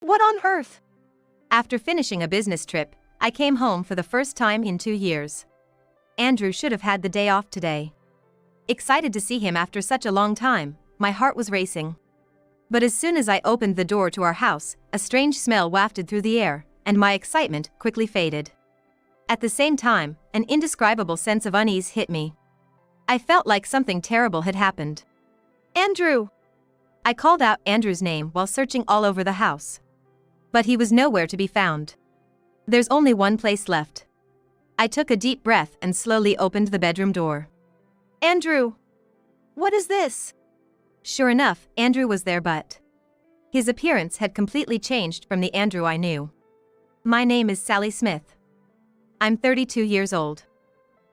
What on earth? After finishing a business trip, I came home for the first time in 2 years. Andrew should have had the day off today. Excited to see him after such a long time, my heart was racing. But as soon as I opened the door to our house, a strange smell wafted through the air, and my excitement quickly faded. At the same time, an indescribable sense of unease hit me. I felt like something terrible had happened. Andrew! I called out Andrew's name while searching all over the house. But he was nowhere to be found. There's only one place left. I took a deep breath and slowly opened the bedroom door. Andrew! What is this? Sure enough, Andrew was there, but his appearance had completely changed from the Andrew I knew. My name is Sally Smith. I'm 32 years old.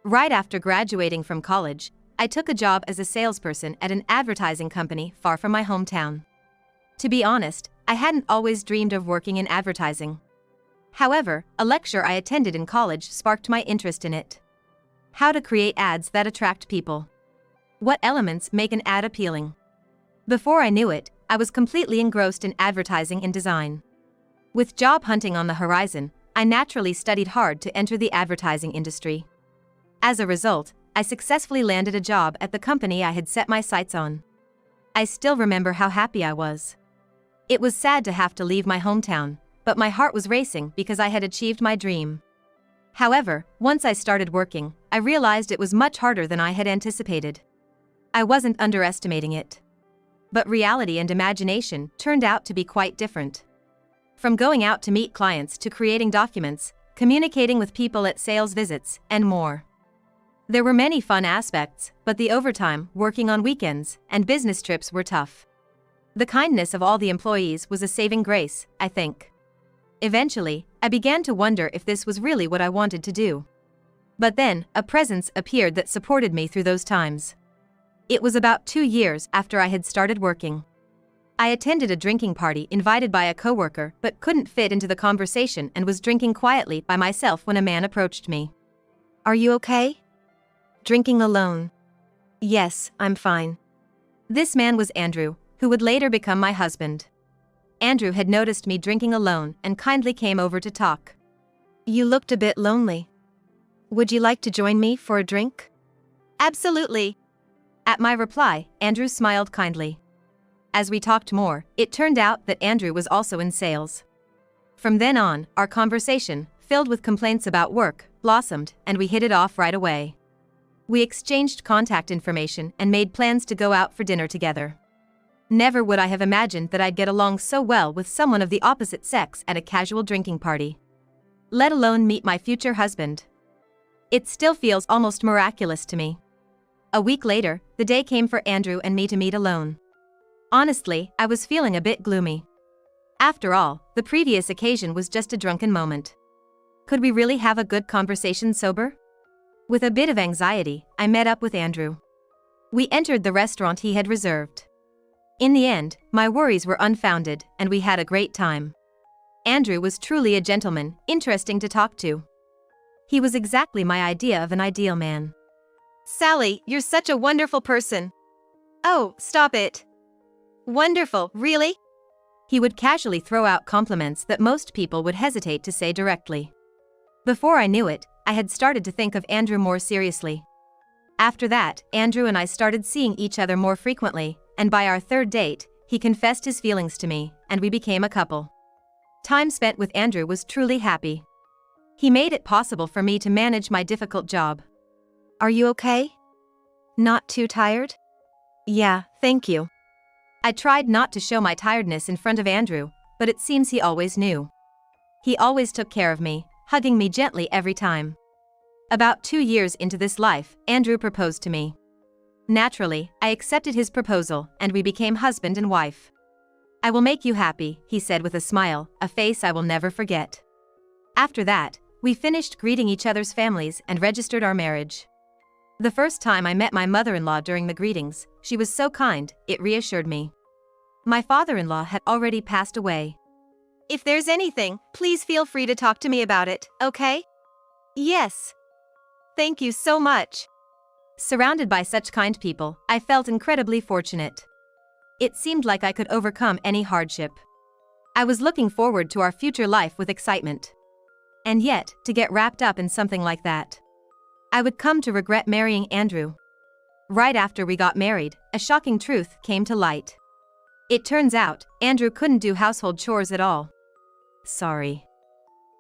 Right after graduating from college, I took a job as a salesperson at an advertising company far from my hometown. To be honest, I hadn't always dreamed of working in advertising. However, a lecture I attended in college sparked my interest in it. How to create ads that attract people. What elements make an ad appealing? Before I knew it, I was completely engrossed in advertising and design. With job hunting on the horizon, I naturally studied hard to enter the advertising industry. As a result, I successfully landed a job at the company I had set my sights on. I still remember how happy I was. It was sad to have to leave my hometown, but my heart was racing because I had achieved my dream. However, once I started working, I realized it was much harder than I had anticipated. I wasn't underestimating it. But reality and imagination turned out to be quite different. From going out to meet clients to creating documents, communicating with people at sales visits, and more. There were many fun aspects, but the overtime, working on weekends, and business trips were tough. The kindness of all the employees was a saving grace, I think. Eventually, I began to wonder if this was really what I wanted to do. But then, a presence appeared that supported me through those times. It was about 2 years after I had started working. I attended a drinking party invited by a coworker but couldn't fit into the conversation and was drinking quietly by myself when a man approached me. Are you okay? Drinking alone. Yes, I'm fine. This man was Andrew, who would later become my husband. Andrew had noticed me drinking alone and kindly came over to talk. You looked a bit lonely. Would you like to join me for a drink? Absolutely. At my reply, Andrew smiled kindly. As we talked more, it turned out that Andrew was also in sales. From then on, our conversation, filled with complaints about work, blossomed, and we hit it off right away. We exchanged contact information and made plans to go out for dinner together. Never would I have imagined that I'd get along so well with someone of the opposite sex at a casual drinking party. Let alone meet my future husband. It still feels almost miraculous to me. A week later, the day came for Andrew and me to meet alone. Honestly, I was feeling a bit gloomy. After all, the previous occasion was just a drunken moment. Could we really have a good conversation sober? With a bit of anxiety, I met up with Andrew. We entered the restaurant he had reserved. In the end, my worries were unfounded, and we had a great time. Andrew was truly a gentleman, interesting to talk to. He was exactly my idea of an ideal man. Sally, you're such a wonderful person. Oh, stop it. Wonderful, really? He would casually throw out compliments that most people would hesitate to say directly. Before I knew it, I had started to think of Andrew more seriously. After that, Andrew and I started seeing each other more frequently, and by our third date, he confessed his feelings to me, and we became a couple. Time spent with Andrew was truly happy. He made it possible for me to manage my difficult job. Are you okay? Not too tired? Yeah, thank you. I tried not to show my tiredness in front of Andrew, but it seems he always knew. He always took care of me, hugging me gently every time. About 2 years into this life, Andrew proposed to me. Naturally, I accepted his proposal, and we became husband and wife. I will make you happy, he said with a smile, a face I will never forget. After that, we finished greeting each other's families and registered our marriage. The first time I met my mother-in-law during the greetings, she was so kind, it reassured me. My father-in-law had already passed away. If there's anything, please feel free to talk to me about it, okay? Yes. Thank you so much. Surrounded by such kind people, I felt incredibly fortunate. It seemed like I could overcome any hardship. I was looking forward to our future life with excitement. And yet, to get wrapped up in something like that, I would come to regret marrying Andrew. Right after we got married, a shocking truth came to light. It turns out, Andrew couldn't do household chores at all. Sorry.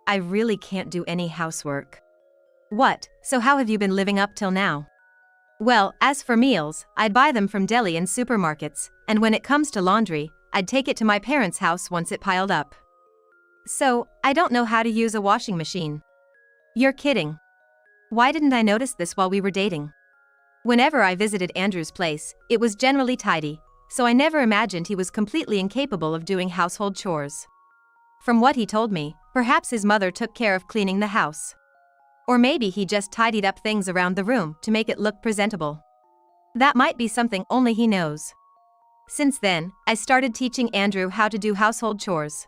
I really can't do any housework. What, so how have you been living up till now? Well, as for meals, I'd buy them from deli and supermarkets, and when it comes to laundry, I'd take it to my parents' house once it piled up. So, I don't know how to use a washing machine. You're kidding. Why didn't I notice this while we were dating? Whenever I visited Andrew's place, it was generally tidy, so I never imagined he was completely incapable of doing household chores. From what he told me, perhaps his mother took care of cleaning the house. Or maybe he just tidied up things around the room to make it look presentable. That might be something only he knows. Since then, I started teaching Andrew how to do household chores.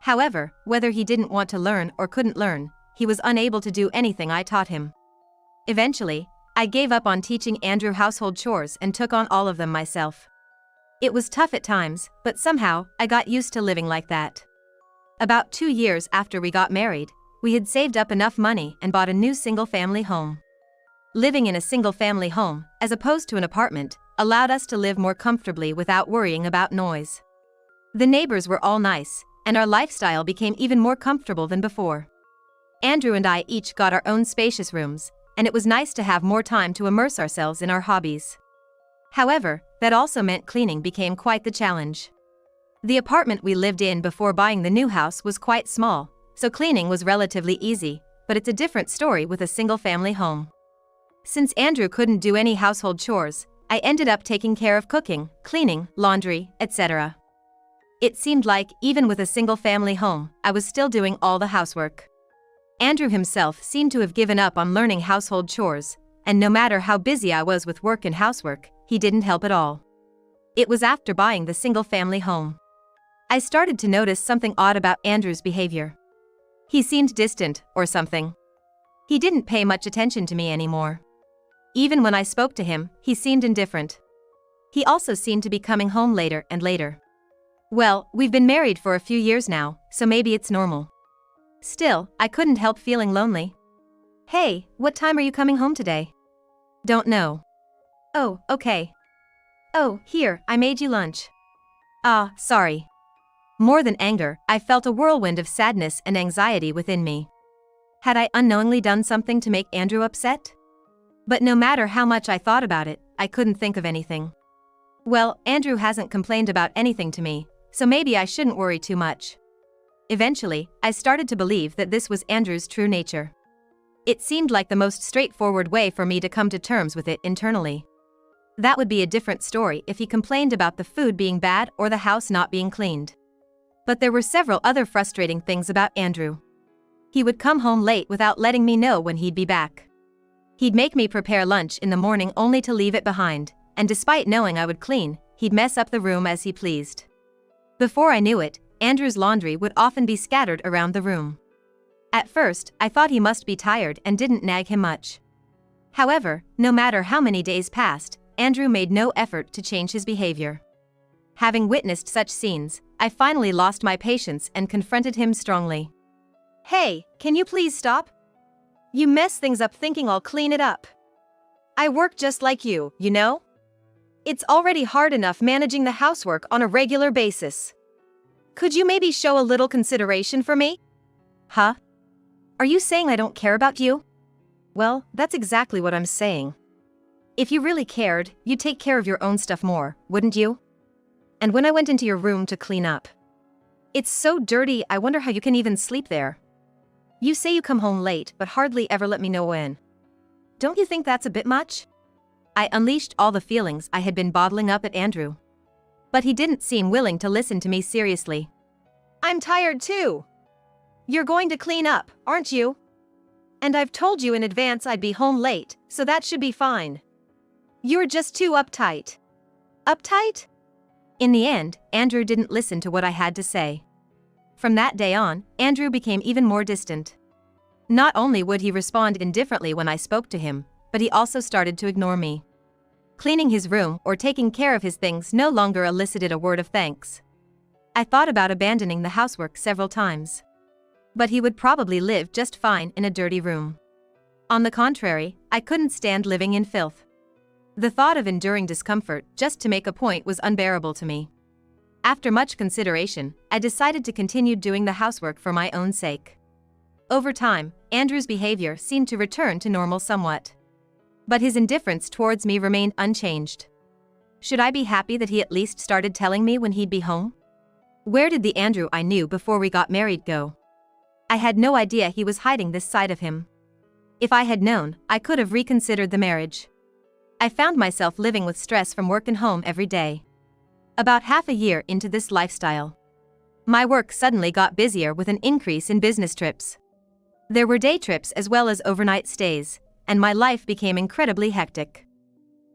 However, whether he didn't want to learn or couldn't learn, he was unable to do anything I taught him. Eventually, I gave up on teaching Andrew household chores and took on all of them myself. It was tough at times, but somehow, I got used to living like that. About 2 years after we got married, we had saved up enough money and bought a new single-family home. Living in a single-family home, as opposed to an apartment, allowed us to live more comfortably without worrying about noise. The neighbors were all nice, and our lifestyle became even more comfortable than before. Andrew and I each got our own spacious rooms, and it was nice to have more time to immerse ourselves in our hobbies. However, that also meant cleaning became quite the challenge. The apartment we lived in before buying the new house was quite small, so cleaning was relatively easy, but it's a different story with a single-family home. Since Andrew couldn't do any household chores, I ended up taking care of cooking, cleaning, laundry, etc. It seemed like, even with a single-family home, I was still doing all the housework. Andrew himself seemed to have given up on learning household chores, and no matter how busy I was with work and housework, he didn't help at all. It was after buying the single-family home I started to notice something odd about Andrew's behavior. He seemed distant, or something. He didn't pay much attention to me anymore. Even when I spoke to him, he seemed indifferent. He also seemed to be coming home later and later. Well, we've been married for a few years now, so maybe it's normal. Still, I couldn't help feeling lonely. Hey, what time are you coming home today? Don't know. Oh, okay. Oh, here, I made you lunch. Ah, sorry. More than anger, I felt a whirlwind of sadness and anxiety within me. Had I unknowingly done something to make Andrew upset? But no matter how much I thought about it, I couldn't think of anything. Well, Andrew hasn't complained about anything to me, so maybe I shouldn't worry too much. Eventually, I started to believe that this was Andrew's true nature. It seemed like the most straightforward way for me to come to terms with it internally. That would be a different story if he complained about the food being bad or the house not being cleaned. But there were several other frustrating things about Andrew. He would come home late without letting me know when he'd be back. He'd make me prepare lunch in the morning only to leave it behind, and despite knowing I would clean, he'd mess up the room as he pleased. Before I knew it, Andrew's laundry would often be scattered around the room. At first, I thought he must be tired and didn't nag him much. However, no matter how many days passed, Andrew made no effort to change his behavior. Having witnessed such scenes, I finally lost my patience and confronted him strongly. Hey, can you please stop? You mess things up thinking I'll clean it up. I work just like you know? It's already hard enough managing the housework on a regular basis. Could you maybe show a little consideration for me? Huh? Are you saying I don't care about you? Well, that's exactly what I'm saying. If you really cared, you'd take care of your own stuff more, wouldn't you? And when I went into your room to clean up, it's so dirty, I wonder how you can even sleep there. You say you come home late, but hardly ever let me know when. Don't you think that's a bit much? I unleashed all the feelings I had been bottling up at Andrew. But he didn't seem willing to listen to me seriously. I'm tired too. You're going to clean up, aren't you? And I've told you in advance I'd be home late, so that should be fine. You're just too uptight. Uptight? In the end, Andrew didn't listen to what I had to say. From that day on, Andrew became even more distant. Not only would he respond indifferently when I spoke to him, but he also started to ignore me. Cleaning his room or taking care of his things no longer elicited a word of thanks. I thought about abandoning the housework several times. But he would probably live just fine in a dirty room. On the contrary, I couldn't stand living in filth. The thought of enduring discomfort just to make a point was unbearable to me. After much consideration, I decided to continue doing the housework for my own sake. Over time, Andrew's behavior seemed to return to normal somewhat. But his indifference towards me remained unchanged. Should I be happy that he at least started telling me when he'd be home? Where did the Andrew I knew before we got married go? I had no idea he was hiding this side of him. If I had known, I could have reconsidered the marriage. I found myself living with stress from work and home every day. About half a year into this lifestyle, my work suddenly got busier with an increase in business trips. There were day trips as well as overnight stays, and my life became incredibly hectic.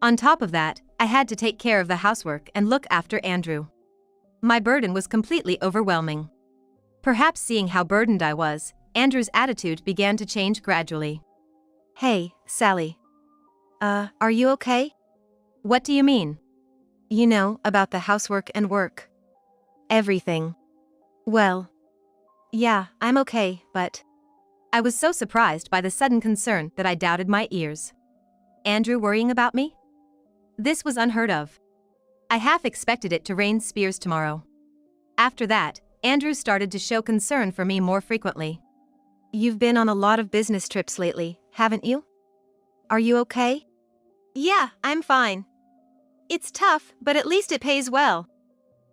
On top of that, I had to take care of the housework and look after Andrew. My burden was completely overwhelming. Perhaps seeing how burdened I was, Andrew's attitude began to change gradually. "Hey, Sally. Are you okay?" "What do you mean?" "You know, about the housework and work. Everything." "Well, yeah, I'm okay, but..." I was so surprised by the sudden concern that I doubted my ears. Andrew worrying about me? This was unheard of. I half expected it to rain spears tomorrow. After that, Andrew started to show concern for me more frequently. "You've been on a lot of business trips lately, haven't you? Are you okay?" "Yeah, I'm fine. It's tough, but at least it pays well."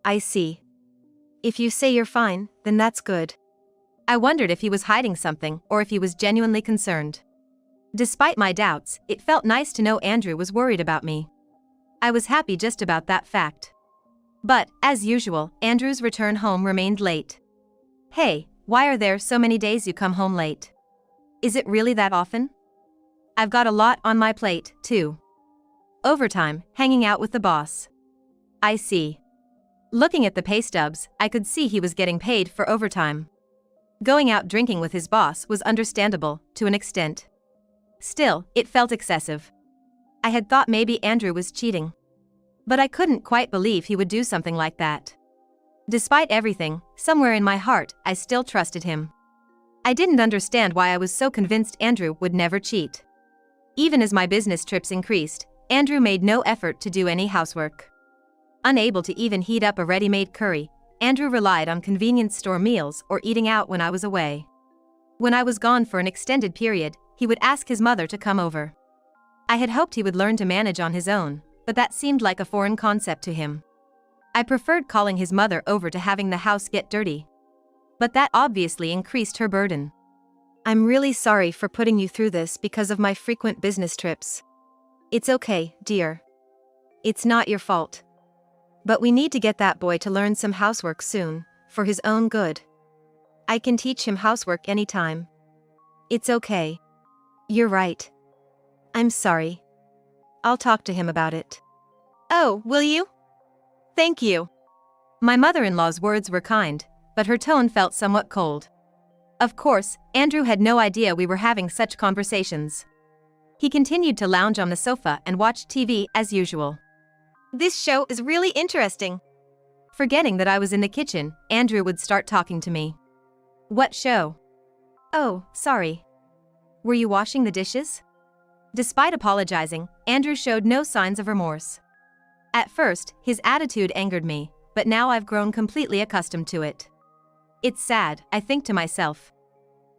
"I see. If you say you're fine, then that's good." I wondered if he was hiding something or if he was genuinely concerned. Despite my doubts, it felt nice to know Andrew was worried about me. I was happy just about that fact. But, as usual, Andrew's return home remained late. "Hey, why are there so many days you come home late? Is it really that often?" "I've got a lot on my plate, too. Overtime, hanging out with the boss." "I see." Looking at the pay stubs, I could see he was getting paid for overtime. Going out drinking with his boss was understandable, to an extent. Still, it felt excessive. I had thought maybe Andrew was cheating. But I couldn't quite believe he would do something like that. Despite everything, somewhere in my heart, I still trusted him. I didn't understand why I was so convinced Andrew would never cheat. Even as my business trips increased, Andrew made no effort to do any housework. Unable to even heat up a ready-made curry, Andrew relied on convenience store meals or eating out when I was away. When I was gone for an extended period, he would ask his mother to come over. I had hoped he would learn to manage on his own, but that seemed like a foreign concept to him. I preferred calling his mother over to having the house get dirty. But that obviously increased her burden. "I'm really sorry for putting you through this because of my frequent business trips. It's okay, dear. It's not your fault. But we need to get that boy to learn some housework soon, for his own good. I can teach him housework anytime. It's okay. You're right. I'm sorry. I'll talk to him about it." "Oh, will you? Thank you." My mother-in-law's words were kind, but her tone felt somewhat cold. Of course, Andrew had no idea we were having such conversations. He continued to lounge on the sofa and watch TV as usual. "This show is really interesting." Forgetting that I was in the kitchen, Andrew would start talking to me. "What show?" "Oh, sorry. Were you washing the dishes?" Despite apologizing, Andrew showed no signs of remorse. At first, his attitude angered me, but now I've grown completely accustomed to it. It's sad, I think to myself.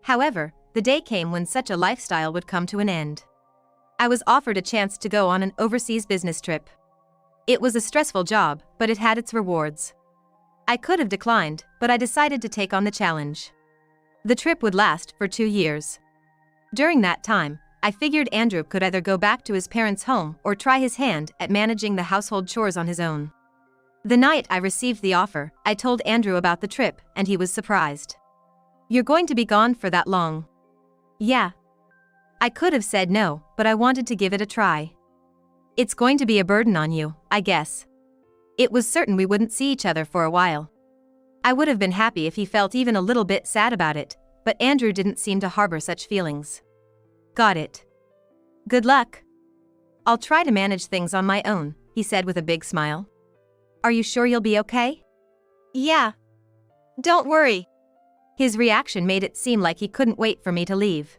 However, the day came when such a lifestyle would come to an end. I was offered a chance to go on an overseas business trip. It was a stressful job, but it had its rewards. I could have declined, but I decided to take on the challenge. The trip would last for 2 years. During that time, I figured Andrew could either go back to his parents' home or try his hand at managing the household chores on his own. The night I received the offer, I told Andrew about the trip, and he was surprised. "You're going to be gone for that long?" "Yeah." I could have said no, but I wanted to give it a try. "It's going to be a burden on you, I guess." It was certain we wouldn't see each other for a while. I would have been happy if he felt even a little bit sad about it, but Andrew didn't seem to harbor such feelings. "Got it. Good luck." "I'll try to manage things on my own," he said with a big smile. "Are you sure you'll be okay?" "Yeah, Don't worry. His reaction made it seem like he couldn't wait for me to leave.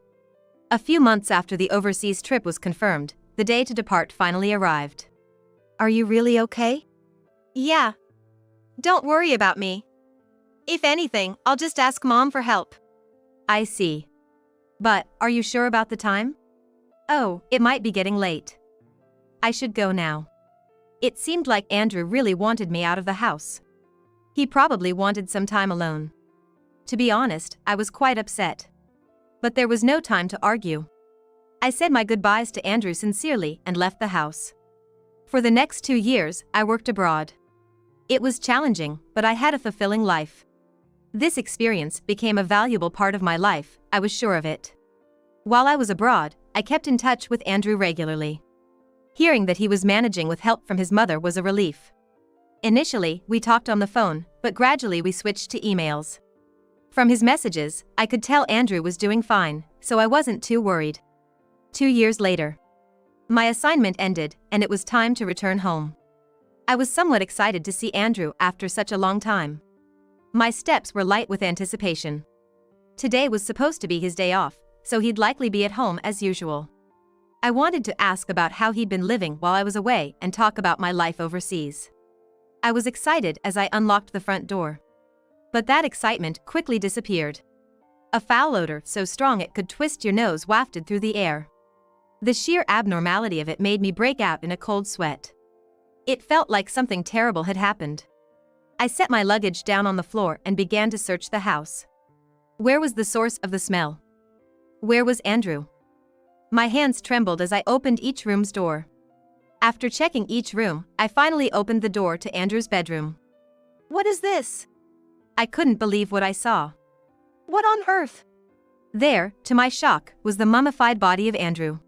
A few months after the overseas trip was confirmed, the day to depart finally arrived. Are you really okay? Yeah. Don't worry about me. If anything, I'll just ask Mom for help. I see. But, are you sure about the time? Oh, it might be getting late. I should go now. It seemed like Andrew really wanted me out of the house. He probably wanted some time alone. To be honest, I was quite upset. But there was no time to argue. I said my goodbyes to Andrew sincerely and left the house. For the next 2 years, I worked abroad. It was challenging, but I had a fulfilling life. This experience became a valuable part of my life, I was sure of it. While I was abroad, I kept in touch with Andrew regularly. Hearing that he was managing with help from his mother was a relief. Initially, we talked on the phone, but gradually we switched to emails. From his messages, I could tell Andrew was doing fine, so I wasn't too worried. 2 years later, my assignment ended, and it was time to return home. I was somewhat excited to see Andrew after such a long time. My steps were light with anticipation. Today was supposed to be his day off, so he'd likely be at home as usual. I wanted to ask about how he'd been living while I was away and talk about my life overseas. I was excited as I unlocked the front door. But that excitement quickly disappeared. A foul odor so strong it could twist your nose wafted through the air. The sheer abnormality of it made me break out in a cold sweat. It felt like something terrible had happened. I set my luggage down on the floor and began to search the house. Where was the source of the smell? Where was Andrew? My hands trembled as I opened each room's door. After checking each room, I finally opened the door to Andrew's bedroom. What is this? I couldn't believe what I saw. What on earth? There, to my shock, was the mummified body of Andrew.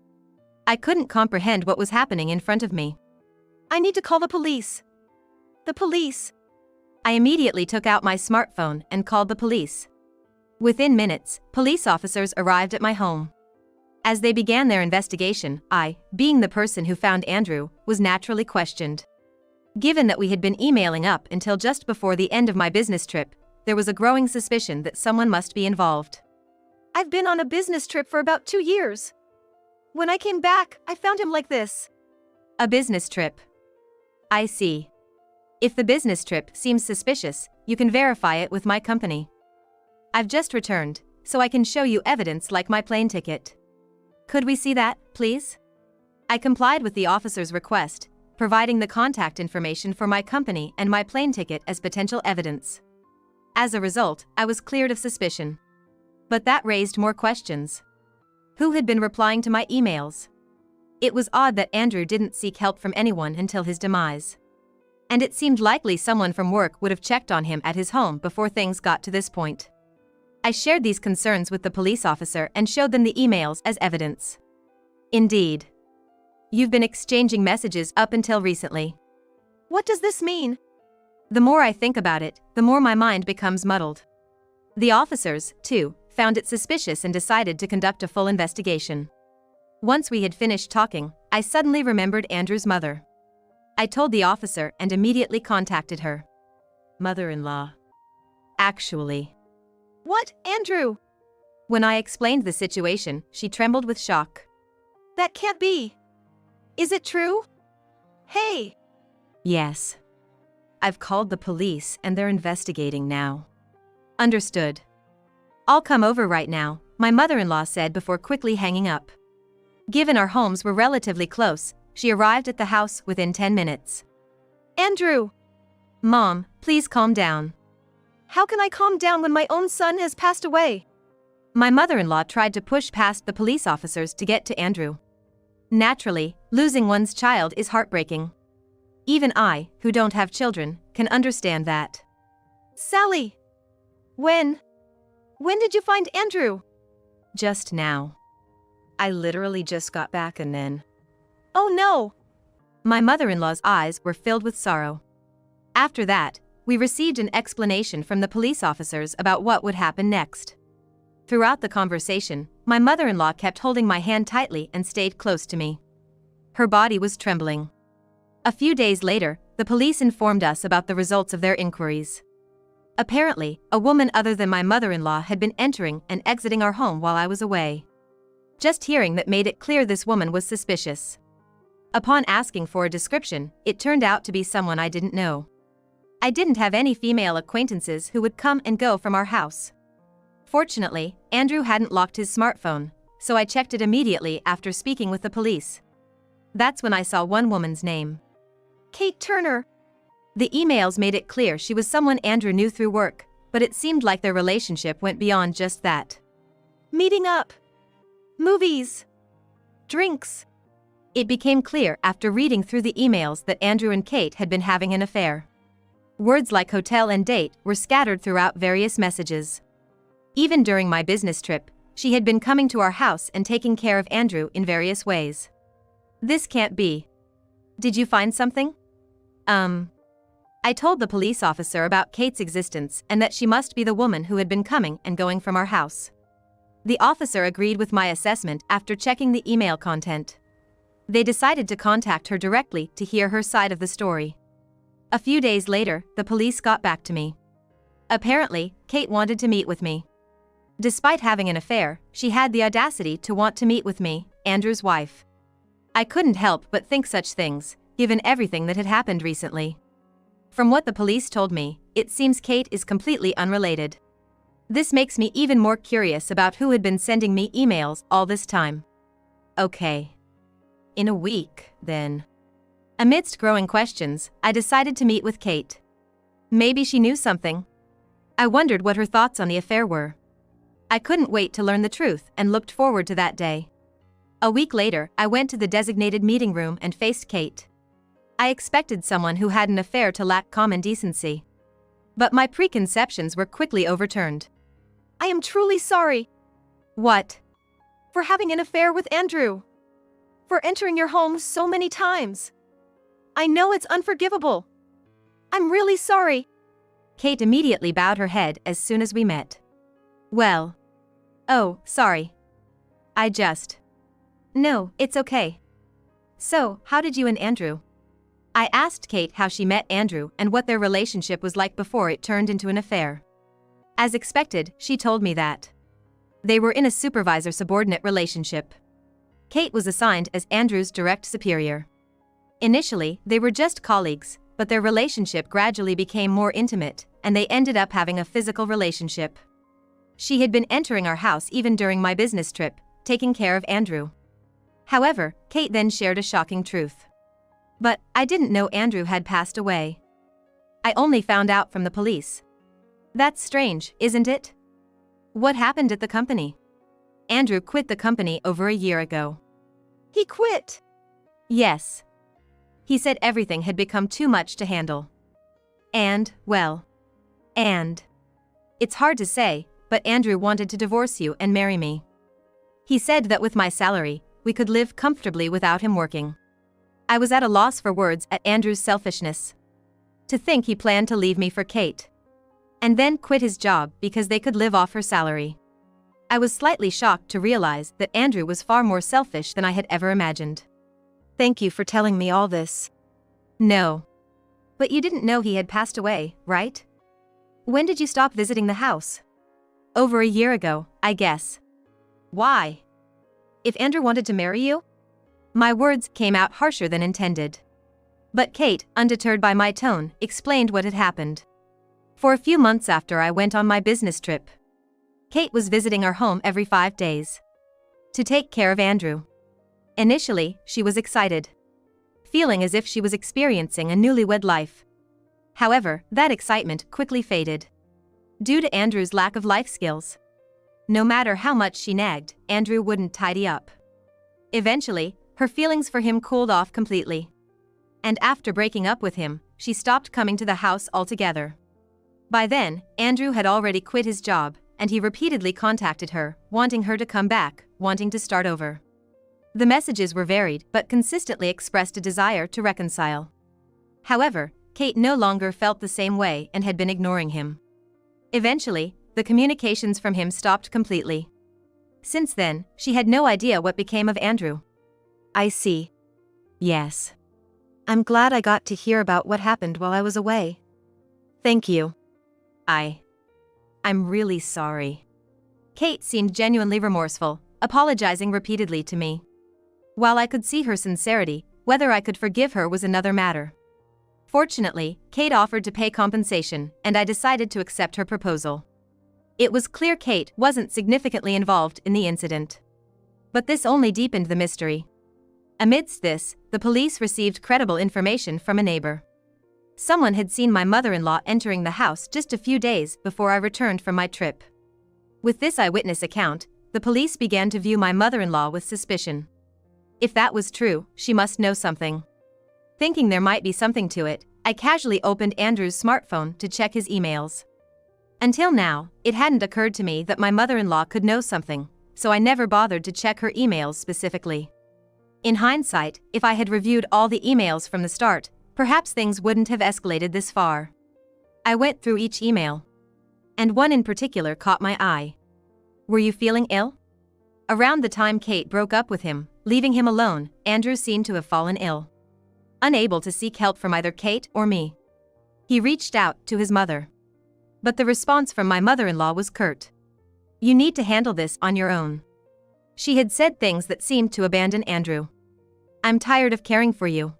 I couldn't comprehend what was happening in front of me. I need to call the police. The police. I immediately took out my smartphone and called the police. Within minutes, police officers arrived at my home. As they began their investigation, I, being the person who found Andrew, was naturally questioned. Given that we had been emailing up until just before the end of my business trip, there was a growing suspicion that someone must be involved. I've been on a business trip for about 2 years. When I came back, I found him like this. A business trip. I see. If the business trip seems suspicious, you can verify it with my company. I've just returned, so I can show you evidence like my plane ticket. Could we see that, please? I complied with the officer's request, providing the contact information for my company and my plane ticket as potential evidence. As a result, I was cleared of suspicion. But that raised more questions. Who had been replying to my emails? It was odd that Andrew didn't seek help from anyone until his demise. And it seemed likely someone from work would have checked on him at his home before things got to this point. I shared these concerns with the police officer and showed them the emails as evidence. Indeed. You've been exchanging messages up until recently. What does this mean? The more I think about it, the more my mind becomes muddled. The officers, too, found it suspicious and decided to conduct a full investigation. Once we had finished talking, I suddenly remembered Andrew's mother. I told the officer and immediately contacted her. Mother-in-law. Actually. What, Andrew? When I explained the situation, she trembled with shock. That can't be. Is it true? Hey. Yes. I've called the police and they're investigating now. Understood. I'll come over right now, my mother-in-law said before quickly hanging up. Given our homes were relatively close, she arrived at the house within 10 minutes. Andrew! Mom, please calm down. How can I calm down when my own son has passed away? My mother-in-law tried to push past the police officers to get to Andrew. Naturally, losing one's child is heartbreaking. Even I, who don't have children, can understand that. Sally! When did you find Andrew? Just now. I literally just got back and then. Oh no! My mother-in-law's eyes were filled with sorrow. After that, we received an explanation from the police officers about what would happen next. Throughout the conversation, my mother-in-law kept holding my hand tightly and stayed close to me. Her body was trembling. A few days later, the police informed us about the results of their inquiries. Apparently, a woman other than my mother-in-law had been entering and exiting our home while I was away. Just hearing that made it clear this woman was suspicious. Upon asking for a description, it turned out to be someone I didn't know. I didn't have any female acquaintances who would come and go from our house. Fortunately, Andrew hadn't locked his smartphone, so I checked it immediately after speaking with the police. That's when I saw one woman's name. Kate Turner. The emails made it clear she was someone Andrew knew through work, but it seemed like their relationship went beyond just that. Meeting up. Movies. Drinks. It became clear after reading through the emails that Andrew and Kate had been having an affair. Words like hotel and date were scattered throughout various messages. Even during my business trip, she had been coming to our house and taking care of Andrew in various ways. This can't be. Did you find something? I told the police officer about Kate's existence and that she must be the woman who had been coming and going from our house. The officer agreed with my assessment after checking the email content. They decided to contact her directly to hear her side of the story. A few days later, the police got back to me. Apparently, Kate wanted to meet with me. Despite having an affair, she had the audacity to want to meet with me, Andrew's wife. I couldn't help but think such things, given everything that had happened recently. From what the police told me, it seems Kate is completely unrelated. This makes me even more curious about who had been sending me emails all this time. Okay. In a week, then. Amidst growing questions, I decided to meet with Kate. Maybe she knew something. I wondered what her thoughts on the affair were. I couldn't wait to learn the truth and looked forward to that day. A week later, I went to the designated meeting room and faced Kate. I expected someone who had an affair to lack common decency. But my preconceptions were quickly overturned. I am truly sorry. What? For having an affair with Andrew. For entering your home so many times. I know it's unforgivable. I'm really sorry. Kate immediately bowed her head as soon as we met. Well. Oh, sorry. No, it's okay. So, how did you and Andrew? I asked Kate how she met Andrew and what their relationship was like before it turned into an affair. As expected, she told me that they were in a supervisor-subordinate relationship. Kate was assigned as Andrew's direct superior. Initially, they were just colleagues, but their relationship gradually became more intimate, and they ended up having a physical relationship. She had been entering our house even during my business trip, taking care of Andrew. However, Kate then shared a shocking truth. But I didn't know Andrew had passed away. I only found out from the police. That's strange, isn't it? What happened at the company? Andrew quit the company over a year ago. He quit? Yes. He said everything had become too much to handle. It's hard to say, but Andrew wanted to divorce you and marry me. He said that with my salary, we could live comfortably without him working. I was at a loss for words at Andrew's selfishness. To think he planned to leave me for Kate. And then quit his job because they could live off her salary. I was slightly shocked to realize that Andrew was far more selfish than I had ever imagined. Thank you for telling me all this. No. But you didn't know he had passed away, right? When did you stop visiting the house? Over a year ago, I guess. Why? If Andrew wanted to marry you? My words came out harsher than intended. But Kate, undeterred by my tone, explained what had happened. For a few months after I went on my business trip, Kate was visiting our home every 5 days to take care of Andrew. Initially, she was excited, feeling as if she was experiencing a newlywed life. However, that excitement quickly faded due to Andrew's lack of life skills. No matter how much she nagged, Andrew wouldn't tidy up. Eventually, her feelings for him cooled off completely. And after breaking up with him, she stopped coming to the house altogether. By then, Andrew had already quit his job, and he repeatedly contacted her, wanting her to come back, wanting to start over. The messages were varied but consistently expressed a desire to reconcile. However, Kate no longer felt the same way and had been ignoring him. Eventually, the communications from him stopped completely. Since then, she had no idea what became of Andrew. I see. Yes. I'm glad I got to hear about what happened while I was away. Thank you. I'm really sorry. Kate seemed genuinely remorseful, apologizing repeatedly to me. While I could see her sincerity, whether I could forgive her was another matter. Fortunately, Kate offered to pay compensation, and I decided to accept her proposal. It was clear Kate wasn't significantly involved in the incident. But this only deepened the mystery. Amidst this, the police received credible information from a neighbor. Someone had seen my mother-in-law entering the house just a few days before I returned from my trip. With this eyewitness account, the police began to view my mother-in-law with suspicion. If that was true, she must know something. Thinking there might be something to it, I casually opened Andrew's smartphone to check his emails. Until now, it hadn't occurred to me that my mother-in-law could know something, so I never bothered to check her emails specifically. In hindsight, if I had reviewed all the emails from the start, perhaps things wouldn't have escalated this far. I went through each email. And one in particular caught my eye. "Were you feeling ill?" Around the time Kate broke up with him, leaving him alone, Andrew seemed to have fallen ill. Unable to seek help from either Kate or me, he reached out to his mother. But the response from my mother-in-law was curt. "You need to handle this on your own." She had said things that seemed to abandon Andrew. "I'm tired of caring for you.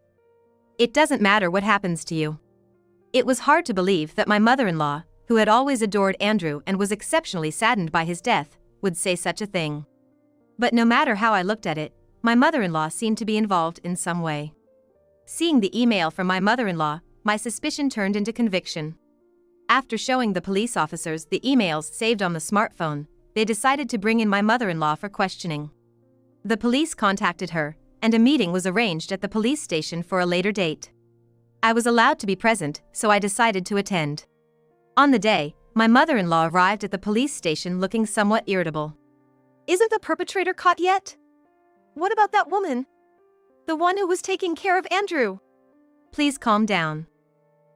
It doesn't matter what happens to you." It was hard to believe that my mother-in-law, who had always adored Andrew and was exceptionally saddened by his death, would say such a thing. But no matter how I looked at it, my mother-in-law seemed to be involved in some way. Seeing the email from my mother-in-law, my suspicion turned into conviction. After showing the police officers the emails saved on the smartphone, they decided to bring in my mother-in-law for questioning. The police contacted her, and a meeting was arranged at the police station for a later date. I was allowed to be present, so I decided to attend. On the day, my mother-in-law arrived at the police station looking somewhat irritable. "Isn't the perpetrator caught yet? What about that woman? The one who was taking care of Andrew?" "Please calm down."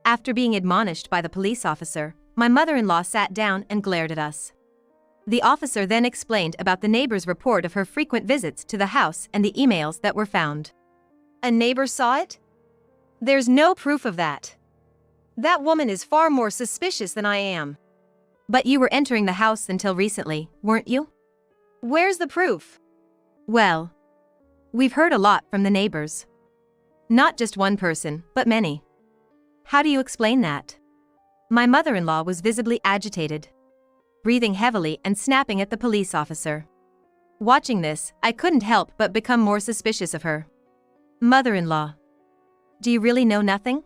After being admonished by the police officer, my mother-in-law sat down and glared at us. The officer then explained about the neighbor's report of her frequent visits to the house and the emails that were found. "A neighbor saw it? There's no proof of that. That woman is far more suspicious than I am." "But you were entering the house until recently, weren't you?" "Where's the proof?" "Well, we've heard a lot from the neighbors. Not just one person, but many." "How do you explain that?" My mother-in-law was visibly agitated, breathing heavily and snapping at the police officer. Watching this, I couldn't help but become more suspicious of her. "Mother-in-law, do you really know nothing?"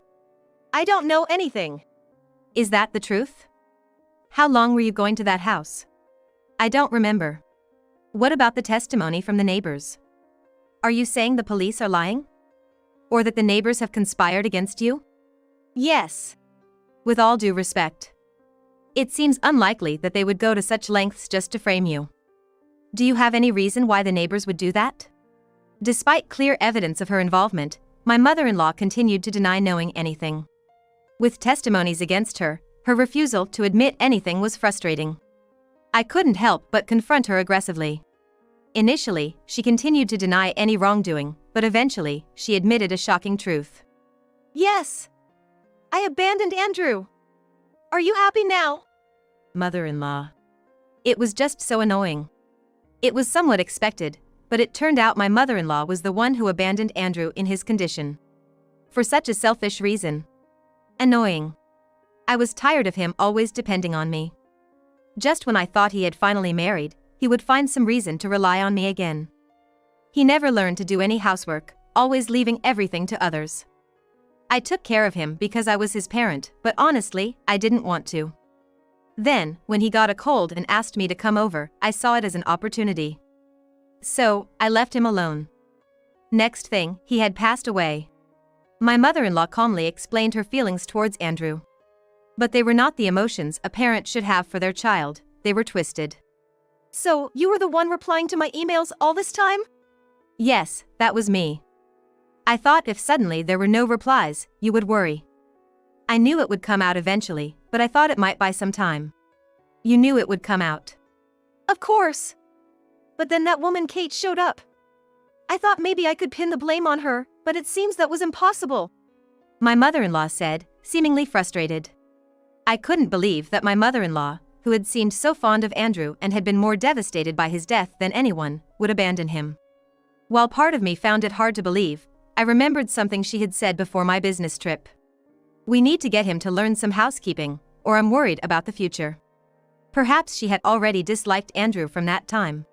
"I don't know anything." "Is that the truth? How long were you going to that house?" "I don't remember." "What about the testimony from the neighbors? Are you saying the police are lying? Or that the neighbors have conspired against you?" "Yes." "With all due respect, it seems unlikely that they would go to such lengths just to frame you. Do you have any reason why the neighbors would do that?" Despite clear evidence of her involvement, my mother-in-law continued to deny knowing anything. With testimonies against her, her refusal to admit anything was frustrating. I couldn't help but confront her aggressively. Initially, she continued to deny any wrongdoing, but eventually, she admitted a shocking truth. "Yes. I abandoned Andrew. Are you happy now?" Mother-in-law. It was just so annoying. It was somewhat expected, but it turned out my mother-in-law was the one who abandoned Andrew in his condition. For such a selfish reason. Annoying. I was tired of him always depending on me. Just when I thought he had finally married, he would find some reason to rely on me again. He never learned to do any housework, always leaving everything to others. I took care of him because I was his parent, but honestly, I didn't want to. Then, when he got a cold and asked me to come over, I saw it as an opportunity. So, I left him alone. Next thing, he had passed away. My mother-in-law calmly explained her feelings towards Andrew. But they were not the emotions a parent should have for their child, they were twisted. "So, you were the one replying to my emails all this time?" "Yes, that was me. I thought if suddenly there were no replies, you would worry. I knew it would come out eventually, but I thought it might buy some time." "You knew it would come out?" "Of course. But then that woman Kate showed up. I thought maybe I could pin the blame on her, but it seems that was impossible." My mother-in-law said, seemingly frustrated. I couldn't believe that my mother-in-law, who had seemed so fond of Andrew and had been more devastated by his death than anyone, would abandon him. While part of me found it hard to believe, I remembered something she had said before my business trip. We need to get him to learn some housekeeping, or I'm worried about the future. Perhaps she had already disliked Andrew from that time.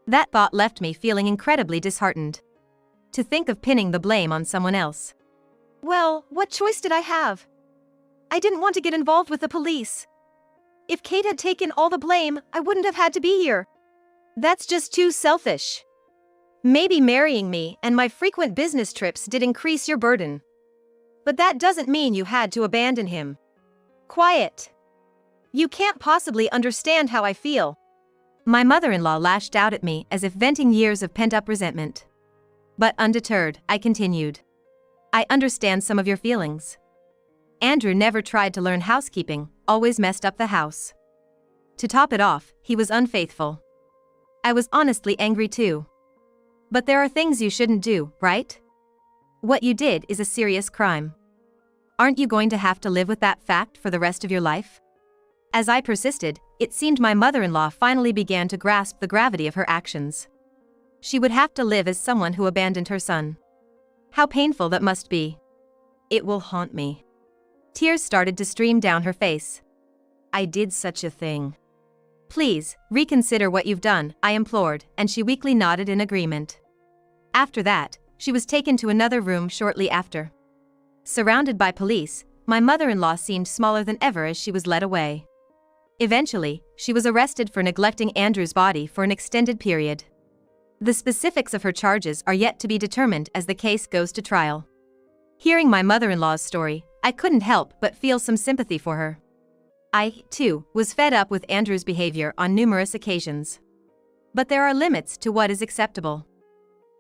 That thought left me feeling incredibly disheartened. To think of pinning the blame on someone else. Well, what choice did I have? I didn't want to get involved with the police. If Kate had taken all the blame, I wouldn't have had to be here. That's just too selfish. Maybe marrying me and my frequent business trips did increase your burden. But that doesn't mean you had to abandon him. Quiet. You can't possibly understand how I feel. My mother-in-law lashed out at me as if venting years of pent-up resentment. But undeterred, I continued. I understand some of your feelings. Andrew never tried to learn housekeeping, always messed up the house. To top it off, he was unfaithful. I was honestly angry too. But there are things you shouldn't do, right? What you did is a serious crime. Aren't you going to have to live with that fact for the rest of your life? As I persisted, it seemed my mother-in-law finally began to grasp the gravity of her actions. She would have to live as someone who abandoned her son. How painful that must be. It will haunt me. Tears started to stream down her face. I did such a thing. Please, reconsider what you've done, I implored, and she weakly nodded in agreement. After that, she was taken to another room shortly after. Surrounded by police, my mother-in-law seemed smaller than ever as she was led away. Eventually, she was arrested for neglecting Andrew's body for an extended period. The specifics of her charges are yet to be determined as the case goes to trial. Hearing my mother-in-law's story, I couldn't help but feel some sympathy for her. I, too, was fed up with Andrew's behavior on numerous occasions. But there are limits to what is acceptable.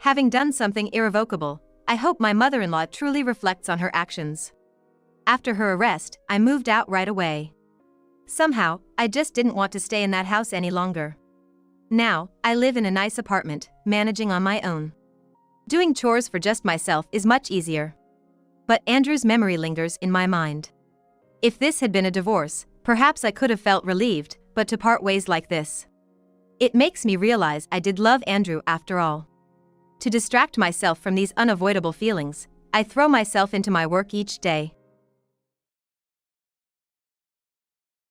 Having done something irrevocable, I hope my mother-in-law truly reflects on her actions. After her arrest, I moved out right away. Somehow, I just didn't want to stay in that house any longer. Now, I live in a nice apartment, managing on my own. Doing chores for just myself is much easier. But Andrew's memory lingers in my mind. If this had been a divorce, perhaps I could have felt relieved, but to part ways like this. It makes me realize I did love Andrew after all. To distract myself from these unavoidable feelings, I throw myself into my work each day.